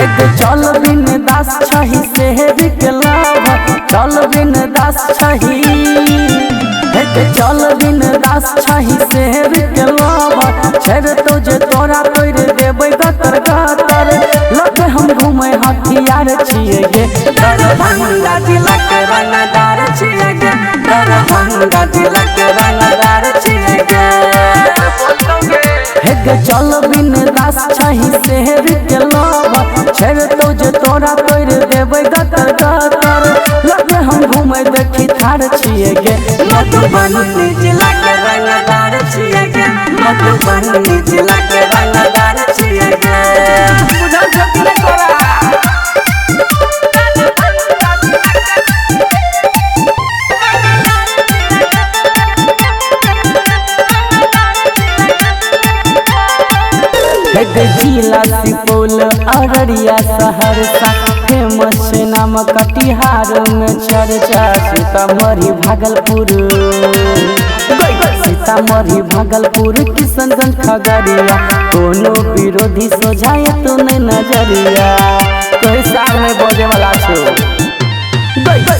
चल बिन दास छही शहर के लाभ चल बिन दास छही चल बिन दास छही शहर के लाभ छेड़ तो जे तोरा तोड़ देबै गतर गतर लग हम घूमे हथियार छिए गे दरभंगा जिला के रंगदार छिए गे दरभंगा जिला के रंगदार छिए गे चल बिन दास छही शहर के लाभ छेड़ तो जे तोरा तोड़ देबै गतर गतर लग हम घूमे देखी थार छिए गे मधुबनी जिला के रंगदार छिए गे मधुबनी जिला के रंगदार छिए गे बुझल छथिन तोरा जिला सुपौल अररिया सहरसा फेमस नाम कटिहार में चर्चा सीतामढ़ी भागलपुर सीतामढ़ी भागलपुर किशनगंज खगड़िया कोनो विरोधी सोझाए तो नहीं नजरिया कोई साल में बजे वाला छो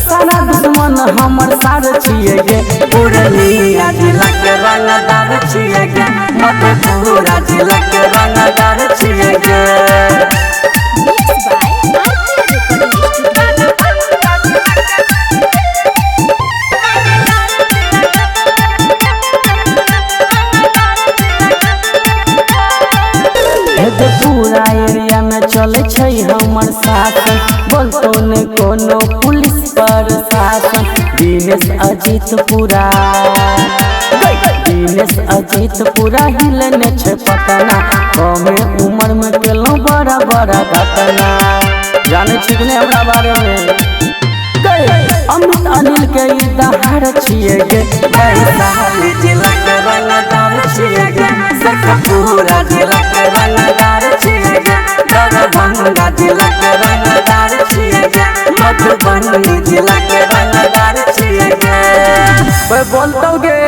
सारा दुश्मन हमर सार छिए गे पूर्णिया जिला के रंगदार छिए गे मधेपुरा जिला के रंगदार छिए गे पूरा एरिया में चले छै हमर शासन बोलतो ने कोनो पुलिस प्रशासन दिनेश अजीत पूरा हिलने छै पटना कमे उम्र में केलौं बड़ा बड़ा घटना जाने छी कि हमरा बारे में अमित अनिल के ई दहाड़ छिए गे वैशाली जिला के रंगदार छिए गे शेखपुरा जिला के रंगदार छिए गे दरभंगा जिला के रंगदार छिए गे मधुबनी जिला के रंगदार छिए गे बोलतो गे।